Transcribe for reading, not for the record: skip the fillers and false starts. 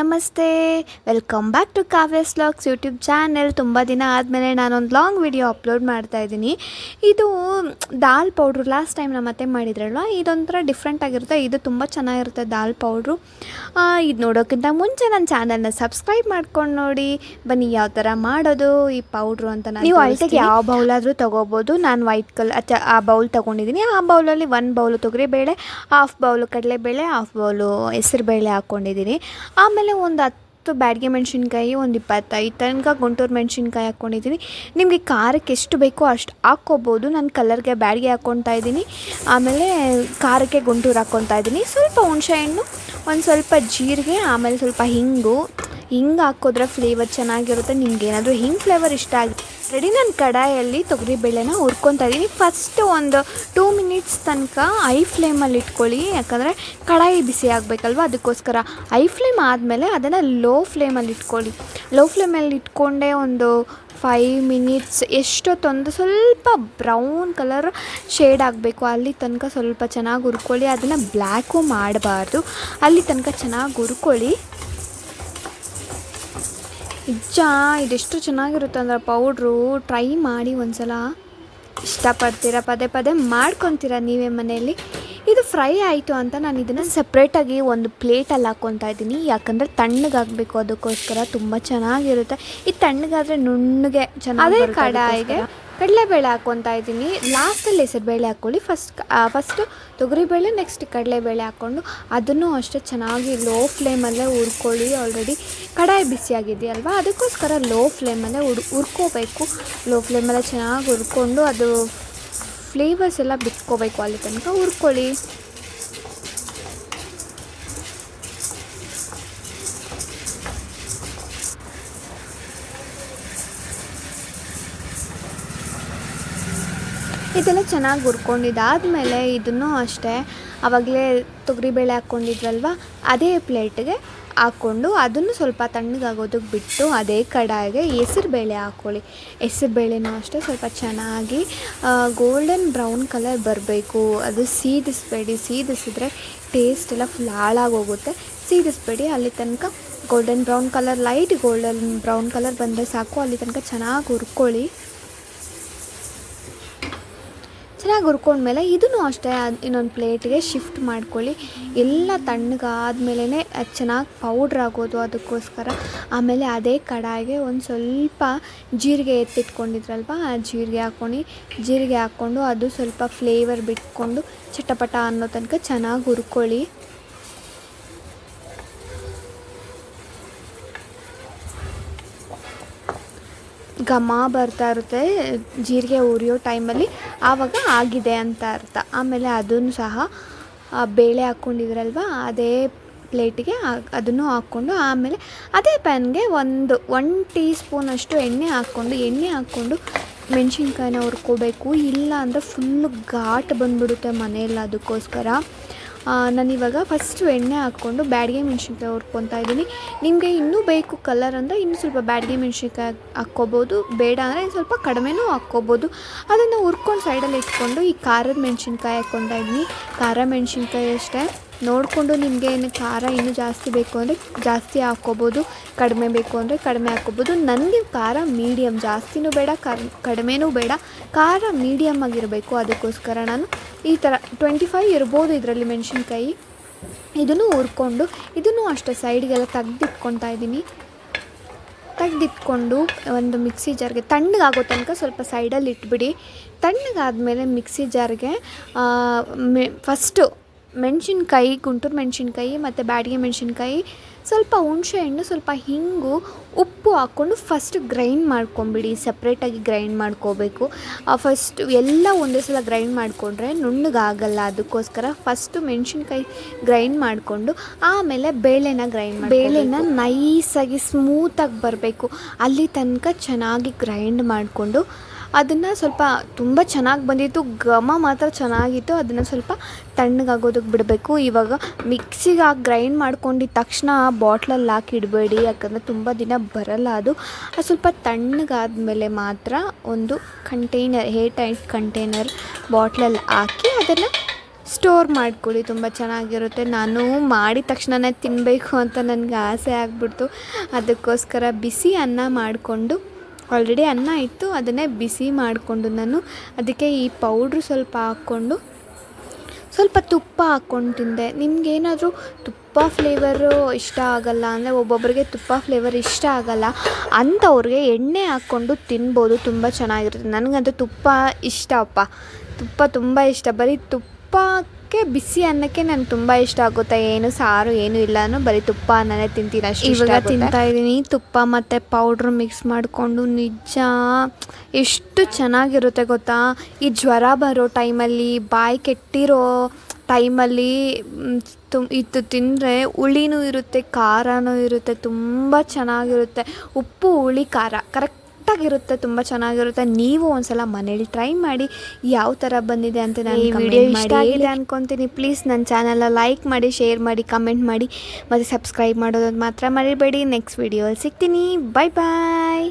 ನಮಸ್ತೆ, welcome back to Kavya's vlogs YouTube channel. ತುಂಬ ದಿನ ಆದಮೇಲೆ ನಾನೊಂದು ಲಾಂಗ್ ವಿಡಿಯೋ ಅಪ್ಲೋಡ್ ಮಾಡ್ತಾಯಿದ್ದೀನಿ. ಇದು ದಾಲ್ ಪೌಡ್ರು ಲಾಸ್ಟ್ ಟೈಮ್ ನಮ್ಮ ಅತ್ತೆ ಮಾಡಿದ್ರಲ್ವ, ಇದೊಂಥರ ಡಿಫ್ರೆಂಟ್ ಆಗಿರುತ್ತೆ. ಇದು ತುಂಬ ಚೆನ್ನಾಗಿರುತ್ತೆ ದಾಲ್ ಪೌಡ್ರು. ಇದು ನೋಡೋಕ್ಕಿಂತ ಮುಂಚೆ ನನ್ನ ಚಾನಲ್ನ ಸಬ್ಸ್ಕ್ರೈಬ್ ಮಾಡ್ಕೊಂಡು ನೋಡಿ. ಬನ್ನಿ ಯಾವ ಥರ ಮಾಡೋದು ಈ ಪೌಡ್ರು ಅಂತ. ನೀವು ಅಳತೆಗೆ ಯಾವ ಬೌಲಾದರೂ ತೊಗೋಬೋದು. ನಾನು ವೈಟ್ ಕಲರ್ ಆ ಬೌಲ್ ತೊಗೊಂಡಿದ್ದೀನಿ. ಆ ಬೌಲಲ್ಲಿ 1 ಬೌಲು ತೊಗರಿಬೇಳೆ, ಹಾಫ್ ಬೌಲು ಕಡಲೆಬೇಳೆ, ಹಾಫ್ ಬೌಲು ಹೆಸರುಬೇಳೆ ಹಾಕ್ಕೊಂಡಿದ್ದೀನಿ. ಆಮೇಲೆ ಒಂದು 10 ಬ್ಯಾಡಗೆ ಮೆಣಸಿನ್ಕಾಯಿ, ಒಂದು 25 ತನಕ ಗುಂಟೂರು ಮೆಣಸಿನ್ಕಾಯಿ ಹಾಕ್ಕೊಂಡಿದ್ದೀನಿ. ನಿಮಗೆ ಖಾರಕ್ಕೆ ಎಷ್ಟು ಬೇಕೋ ಅಷ್ಟು ಹಾಕ್ಕೋಬೋದು. ನಾನು ಕಲರ್ಗೆ ಬ್ಯಾಡಗೆ ಹಾಕ್ಕೊತಾ ಇದ್ದೀನಿ. ಆಮೇಲೆ ಖಾರಕ್ಕೆ ಗುಂಟೂರು ಹಾಕ್ಕೊತಾ ಇದ್ದೀನಿ. ಸ್ವಲ್ಪ ಹುಣಸೆಹಣ್ಣು, ಒಂದು ಸ್ವಲ್ಪ ಜೀರಿಗೆ, ಆಮೇಲೆ ಸ್ವಲ್ಪ ಹಿಂಗು ಹಾಕಿದ್ರೆ ಫ್ಲೇವರ್ ಚೆನ್ನಾಗಿರುತ್ತೆ. ನಿಮ್ಗೆ ಏನಾದರೂ ಹಿಂಗೆ ಫ್ಲೇವರ್ ಇಷ್ಟ ಆಗುತ್ತೆ ರೆಡಿ. ನಾನು ಕಡಾಯಲ್ಲಿ ತೊಗರಿಬೇಳೆನ ಹುರ್ಕೊತಾ ಇದ್ದೀನಿ. ಫಸ್ಟು ಒಂದು 2 ಮಿನಿಟ್ಸ್ ತನಕ ಐ ಫ್ಲೇಮಲ್ಲಿ ಇಟ್ಕೊಳ್ಳಿ, ಯಾಕಂದರೆ ಕಡಾಯಿ ಬಿಸಿ ಆಗಬೇಕಲ್ವ, ಅದಕ್ಕೋಸ್ಕರ. ಐ ಫ್ಲೇಮ್ ಆದಮೇಲೆ ಅದನ್ನು ಲೋ ಫ್ಲೇಮಲ್ಲಿ ಇಟ್ಕೊಳ್ಳಿ. ಲೋ ಫ್ಲೇಮಲ್ಲಿ ಇಟ್ಕೊಂಡೆ ಒಂದು 5 ಮಿನಿಟ್ಸ್ ಎಷ್ಟೊತ್ತೊಂದು ಸ್ವಲ್ಪ ಬ್ರೌನ್ ಕಲರ್ ಶೇಡ್ ಆಗಬೇಕು, ಅಲ್ಲಿ ತನಕ ಸ್ವಲ್ಪ ಚೆನ್ನಾಗಿ ಹುರ್ಕೊಳ್ಳಿ. ಅದನ್ನು ಬ್ಲ್ಯಾಕು ಮಾಡಬಾರ್ದು, ಅಲ್ಲಿ ತನಕ ಚೆನ್ನಾಗಿ ಹುರ್ಕೊಳ್ಳಿ. ಇದೆಷ್ಟು ಚೆನ್ನಾಗಿರುತ್ತೆ ಅಂದರೆ ಪೌಡ್ರು, ಟ್ರೈ ಮಾಡಿ ಒಂದ್ಸಲ. ಇಷ್ಟಪಡ್ತೀರ, ಪದೇ ಪದೇ ಮಾಡ್ಕೊತೀರ ನೀವೇ ಮನೆಯಲ್ಲಿ. ಇದು ಫ್ರೈ ಆಯಿತು ಅಂತ ನಾನು ಇದನ್ನು ಸಪ್ರೇಟಾಗಿ ಒಂದು ಪ್ಲೇಟಲ್ಲಿ ಹಾಕ್ಕೊತಾ ಇದ್ದೀನಿ, ಯಾಕಂದರೆ ತಣ್ಣಗಾಗಬೇಕು, ಅದಕ್ಕೋಸ್ಕರ. ತುಂಬ ಚೆನ್ನಾಗಿರುತ್ತೆ. ಇದು ತಣ್ಣಗಾದರೆ ನುಣ್ಣಗೆ ಚೆನ್ನಾಗಿ. ಅದೇ ಕಡಾಯಿಗೆ ಕಡಲೆಬೇಳೆ ಹಾಕ್ಕೊತಾ ಇದ್ದೀನಿ. ಲಾಸ್ಟಲ್ಲಿ ಹೆಸರುಬೇಳೆ ಹಾಕ್ಕೊಳ್ಳಿ. ಫಸ್ಟು ತೊಗರಿಬೇಳೆ, ನೆಕ್ಸ್ಟ್ ಕಡಲೆಬೇಳೆ ಹಾಕ್ಕೊಂಡು ಅದನ್ನು ಅಷ್ಟೇ ಚೆನ್ನಾಗಿ ಲೋ ಫ್ಲೇಮಲ್ಲೇ ಹುರ್ಕೊಳ್ಳಿ. ಆಲ್ರೆಡಿ ಕಡಾಯಿ ಬಿಸಿಯಾಗಿದೆಯಲ್ವ, ಅದಕ್ಕೋಸ್ಕರ ಲೋ ಫ್ಲೇಮಲ್ಲೇ ಹುರ್ಕೋಬೇಕು. ಲೋ ಫ್ಲೇಮಲ್ಲೇ ಚೆನ್ನಾಗಿ ಹುರ್ಕೊಂಡು ಅದು ಫ್ಲೇವರ್ಸ್ ಎಲ್ಲ ಬಿಟ್ಕೋಬೇಕು, ಅಲ್ಲಿ ತನಕ ಹುರ್ಕೊಳ್ಳಿ. ಇದೆಲ್ಲ ಚೆನ್ನಾಗಿ ಹುರ್ಕೊಂಡಿದ್ದಾದಮೇಲೆ ಇದನ್ನು ಅಷ್ಟೇ ಆವಾಗಲೇ ತೊಗರಿಬೇಳೆ ಹಾಕ್ಕೊಂಡಿದ್ವಲ್ವ, ಅದೇ ಪ್ಲೇಟ್ಗೆ ಹಾಕ್ಕೊಂಡು ಅದನ್ನು ಸ್ವಲ್ಪ ತಣ್ಣಗಾಗೋದಕ್ಕೆ ಬಿಟ್ಟು ಅದೇ ಕಡಾಯಿಗೆ ಹೆಸರುಬೇಳೆ ಹಾಕ್ಕೊಳ್ಳಿ. ಹೆಸರುಬೇಳೆನೂ ಅಷ್ಟೇ ಸ್ವಲ್ಪ ಚೆನ್ನಾಗಿ ಗೋಲ್ಡನ್ ಬ್ರೌನ್ ಕಲರ್ ಬರಬೇಕು. ಅದು ಸೀದಿಸ್ಬೇಡಿ, ಸೀದಿಸಿದ್ರೆ ಟೇಸ್ಟ್ ಎಲ್ಲ ಫುಲ್ ಹಾಳಾಗೋಗುತ್ತೆ. ಸೀದಿಸ್ಬೇಡಿ, ಅಲ್ಲಿ ತನಕ golden brown colour, light golden brown colour ಬಂದರೆ ಸಾಕು. ಅಲ್ಲಿ ತನಕ ಚೆನ್ನಾಗಿ ಹುರ್ಕೊಳ್ಳಿ. ಚೆನ್ನಾಗಿ ಹುರ್ಕೊಂಡ್ಮೇಲೆ ಇದನ್ನು ಅಷ್ಟೇ ಇನ್ನೊಂದು ಪ್ಲೇಟ್ಗೆ ಶಿಫ್ಟ್ ಮಾಡ್ಕೊಳ್ಳಿ. ಎಲ್ಲ ತಣ್ಣಗಾದ್ಮೇಲೆ ಅದು ಚೆನ್ನಾಗಿ ಪೌಡ್ರ್ ಆಗೋದು, ಅದಕ್ಕೋಸ್ಕರ. ಆಮೇಲೆ ಅದೇ ಕಡಾಯಿಗೆ ಒಂದು ಸ್ವಲ್ಪ ಜೀರಿಗೆ ಎತ್ತಿಟ್ಕೊಂಡಿದ್ರಲ್ವ, ಆ ಜೀರಿಗೆ ಹಾಕ್ಕೊಂಡು ಅದು ಸ್ವಲ್ಪ ಫ್ಲೇವರ್ ಬಿಟ್ಕೊಂಡು ಚಟಪಟ ಅನ್ನೋ ತನಕ ಚೆನ್ನಾಗಿ ಹುರ್ಕೊಳ್ಳಿ. ಘಮ ಬರ್ತಾ ಇರುತ್ತೆ ಜೀರಿಗೆ ಉರಿಯೋ ಟೈಮಲ್ಲಿ, ಆವಾಗ ಆಗಿದೆ ಅಂತ ಅರ್ಥ. ಆಮೇಲೆ ಅದನ್ನು ಸಹ ಬೇಳೆ ಹಾಕ್ಕೊಂಡಿದ್ರಲ್ವ, ಅದೇ ಪ್ಲೇಟಿಗೆ ಅದನ್ನು ಹಾಕ್ಕೊಂಡು, ಆಮೇಲೆ ಅದೇ ಪ್ಯಾನ್ಗೆ ಒಂದು ಟೀ ಸ್ಪೂನಷ್ಟು ಎಣ್ಣೆ ಹಾಕ್ಕೊಂಡು ಮೆಣಸಿನ್ಕಾಯಿನ ಹುರ್ಕೋಬೇಕು. ಇಲ್ಲ ಅಂದರೆ ಫುಲ್ಲು ಘಾಟ್ ಬಂದುಬಿಡುತ್ತೆ ಮನೆಯಲ್ಲಿ, ಅದಕ್ಕೋಸ್ಕರ. ನಾನಿವಾಗ ಫಸ್ಟು ಎಣ್ಣೆ ಹಾಕ್ಕೊಂಡು ಬ್ಯಾಡಗೆ ಮೆಣಸಿನ್ಕಾಯಿ ಹುರ್ಕೊತಾ ಇದ್ದೀನಿ. ನಿಮಗೆ ಇನ್ನೂ ಬೇಕು ಕಲರ್ ಅಂದರೆ ಇನ್ನೂ ಸ್ವಲ್ಪ ಬ್ಯಾಡಗೆ ಮೆಣಸಿನ್ಕಾಯಿ ಹಾಕ್ಕೋಬೋದು, ಬೇಡ ಅಂದರೆ ಸ್ವಲ್ಪ ಕಡಿಮೆನೂ ಹಾಕ್ಕೋಬೋದು. ಅದನ್ನು ಹುರ್ಕೊಂಡು ಸೈಡಲ್ಲಿ ಇಟ್ಕೊಂಡು ಈ ಖಾರದ ಮೆಣಸಿನ್ಕಾಯಿ ಹಾಕ್ಕೊತಾ ಇದ್ದೀನಿ. ಖಾರ ಮೆಣಸಿನ್ಕಾಯಿ ಅಷ್ಟೇ ನೋಡಿಕೊಂಡು ನಿಮಗೆ ಏನು ಖಾರ ಇನ್ನೂ ಜಾಸ್ತಿ ಬೇಕು ಅಂದರೆ ಜಾಸ್ತಿ ಹಾಕ್ಕೋಬೋದು, ಕಡಿಮೆ ಬೇಕು ಅಂದರೆ ಕಡಿಮೆ ಹಾಕ್ಕೋಬೋದು. ನನಗೆ ಖಾರ ಮೀಡಿಯಮ್, ಜಾಸ್ತಿನೂ ಬೇಡ ಕಡಿಮೆನೂ ಬೇಡ, ಖಾರ ಮೀಡಿಯಮ್ ಆಗಿರಬೇಕು. ಅದಕ್ಕೋಸ್ಕರ ನಾನು ಈ ಥರ 25 ಇರ್ಬೋದು ಇದರಲ್ಲಿ ಮೆಣಸಿನ್ಕಾಯಿ. ಇದನ್ನು ಹುರ್ಕೊಂಡು ಇದನ್ನು ಅಷ್ಟೇ ಸೈಡ್ಗೆಲ್ಲ ತೆಗ್ದಿಟ್ಕೊತಾ ಇದ್ದೀನಿ. ತೆಗ್ದಿಟ್ಕೊಂಡು ಒಂದು ಮಿಕ್ಸಿ ಜಾರ್ಗೆ ತಣ್ಣಗಾಗೋ ತನಕ ಸ್ವಲ್ಪ ಸೈಡಲ್ಲಿ ಇಟ್ಬಿಡಿ. ತಣ್ಣಗಾದಮೇಲೆ ಮಿಕ್ಸಿ ಜಾರ್ಗೆ ಫಸ್ಟು ಮೆಣಸಿನ್ಕಾಯಿ, ಗುಂಟೂರು ಮೆಣಸಿನ್ಕಾಯಿ ಮತ್ತು ಬ್ಯಾಡಗೆ ಮೆಣಸಿನ್ಕಾಯಿ, ಸ್ವಲ್ಪ ಹುಣಸೆಹಣ್ಣು, ಸ್ವಲ್ಪ ಹಿಂಗು, ಉಪ್ಪು ಹಾಕ್ಕೊಂಡು ಫಸ್ಟ್ ಗ್ರೈಂಡ್ ಮಾಡ್ಕೊಂಬಿಡಿ. ಸಪ್ರೇಟಾಗಿ ಗ್ರೈಂಡ್ ಮಾಡ್ಕೋಬೇಕು. ಫಸ್ಟ್ ಎಲ್ಲ ಒಂದೇ ಸಲ ಗ್ರೈಂಡ್ ಮಾಡಿಕೊಂಡ್ರೆ ನುಣ್ಣಗಾಗಲ್ಲ, ಅದಕ್ಕೋಸ್ಕರ ಫಸ್ಟು ಮೆಣಸಿನ್ಕಾಯಿ ಗ್ರೈಂಡ್ ಮಾಡಿಕೊಂಡು ಆಮೇಲೆ ಬೇಳೆನ ನೈಸಾಗಿ ಸ್ಮೂತಾಗಿ ಬರಬೇಕು, ಅಲ್ಲಿ ತನಕ ಚೆನ್ನಾಗಿ ಗ್ರೈಂಡ್ ಮಾಡಿಕೊಂಡು ಅದನ್ನು ಸ್ವಲ್ಪ ತುಂಬ ಚೆನ್ನಾಗಿ ಬಂದಿತ್ತು, ಘಮ ಮಾತ್ರ ಚೆನ್ನಾಗಿತ್ತು. ಅದನ್ನು ಸ್ವಲ್ಪ ತಣ್ಣಗಾಗೋದಕ್ಕೆ ಬಿಡಬೇಕು. ಇವಾಗ ಮಿಕ್ಸಿಗೆ ಹಾಕಿ ಗ್ರೈಂಡ್ ಮಾಡ್ಕೊಂಡಿದ್ದ ತಕ್ಷಣ ಬಾಟ್ಲಲ್ಲಿ ಹಾಕಿ ಇಡಬೇಡಿ, ಯಾಕಂದರೆ ತುಂಬ ದಿನ ಬರಲ್ಲ ಅದು. ಸ್ವಲ್ಪ ತಣ್ಣಗಾದ್ಮೇಲೆ ಮಾತ್ರ ಒಂದು ಕಂಟೈನರ್, ಏರ್ ಟೈಟ್ ಕಂಟೈನರ್ ಬಾಟ್ಲಲ್ಲಿ ಹಾಕಿ ಅದನ್ನು ಸ್ಟೋರ್ ಮಾಡ್ಕೊಳ್ಳಿ, ತುಂಬ ಚೆನ್ನಾಗಿರುತ್ತೆ. ನಾನು ಮಾಡಿದ ತಕ್ಷಣನೇ ತಿನ್ನಬೇಕು ಅಂತ ನನಗೆ ಆಸೆ ಆಗಿಬಿಡ್ತು. ಅದಕ್ಕೋಸ್ಕರ ಬಿಸಿ ಅನ್ನ ಮಾಡಿಕೊಂಡು, ಆಲ್ರೆಡಿ ಅನ್ನ ಇತ್ತು, ಅದನ್ನೇ ಬಿಸಿ ಮಾಡಿಕೊಂಡು ನಾನು ಅದಕ್ಕೆ ಈ ಪೌಡ್ರು ಸ್ವಲ್ಪ ಹಾಕ್ಕೊಂಡು ಸ್ವಲ್ಪ ತುಪ್ಪ ಹಾಕ್ಕೊಂಡು ತಿಂದೆ. ನಿಮಗೇನಾದರೂ ತುಪ್ಪ ಫ್ಲೇವರು ಇಷ್ಟ ಆಗಲ್ಲ ಅಂದರೆ, ಒಬ್ಬೊಬ್ಬರಿಗೆ ತುಪ್ಪ ಫ್ಲೇವರ್ ಇಷ್ಟ ಆಗಲ್ಲ ಅಂಥವ್ರಿಗೆ ಎಣ್ಣೆ ಹಾಕ್ಕೊಂಡು ತಿನ್ಬೋದು, ತುಂಬ ಚೆನ್ನಾಗಿರುತ್ತೆ. ನನಗಂತೂ ತುಪ್ಪ ಇಷ್ಟಪ್ಪ, ತುಪ್ಪ ತುಂಬ ಇಷ್ಟ. ಬರೀ ತುಪ್ಪಕ್ಕೆ ಬಿಸಿ ಅನ್ನಕ್ಕೆ ನನಗೆ ತುಂಬ ಇಷ್ಟ ಆಗುತ್ತೆ. ಏನು ಸಾರು ಏನೂ ಇಲ್ಲ, ಬರೀ ತುಪ್ಪ ಅನ್ನನೇ ತಿಂತೀನಿ ಅಷ್ಟು. ಇವಾಗ ತಿಂತಾಯಿದ್ದೀನಿ ತುಪ್ಪ ಮತ್ತು ಪೌಡ್ರ್ ಮಿಕ್ಸ್ ಮಾಡಿಕೊಂಡು. ನಿಜ ಎಷ್ಟು ಚೆನ್ನಾಗಿರುತ್ತೆ ಗೊತ್ತಾ. ಈ ಜ್ವರ ಬರೋ ಟೈಮಲ್ಲಿ, ಬಾಯಿ ಕೆಟ್ಟಿರೋ ಟೈಮಲ್ಲಿ ಇದು ತಿಂದರೆ ಹುಳಿನೂ ಇರುತ್ತೆ, ಖಾರನೂ ಇರುತ್ತೆ, ತುಂಬ ಚೆನ್ನಾಗಿರುತ್ತೆ. ಉಪ್ಪು ಹುಳಿ ಖಾರ ಕರೆಕ್ಟಾಗಿರುತ್ತೆ, ತುಂಬ ಚೆನ್ನಾಗಿರುತ್ತೆ. ನೀವು ಒಂದ್ಸಲ ಮನೇಲಿ ಟ್ರೈ ಮಾಡಿ ಯಾವ ಥರ ಬಂದಿದೆ ಅಂತ. ನಾನು ಈ ವಿಡಿಯೋ ಇಷ್ಟ ಆಗಿದೆ ಅಂದ್ಕೊತೀನಿ. ಪ್ಲೀಸ್ ನನ್ನ ಚಾನಲ್ನ ಲೈಕ್ ಮಾಡಿ, ಶೇರ್ ಮಾಡಿ, ಕಮೆಂಟ್ ಮಾಡಿ ಮತ್ತು ಸಬ್ಸ್ಕ್ರೈಬ್ ಮಾಡೋದು ಮಾತ್ರ ಮರಿಬೇಡಿ. ನೆಕ್ಸ್ಟ್ ವಿಡಿಯೋಲ್ಲಿ ಸಿಗ್ತೀನಿ. ಬಾಯ್ ಬಾಯ್.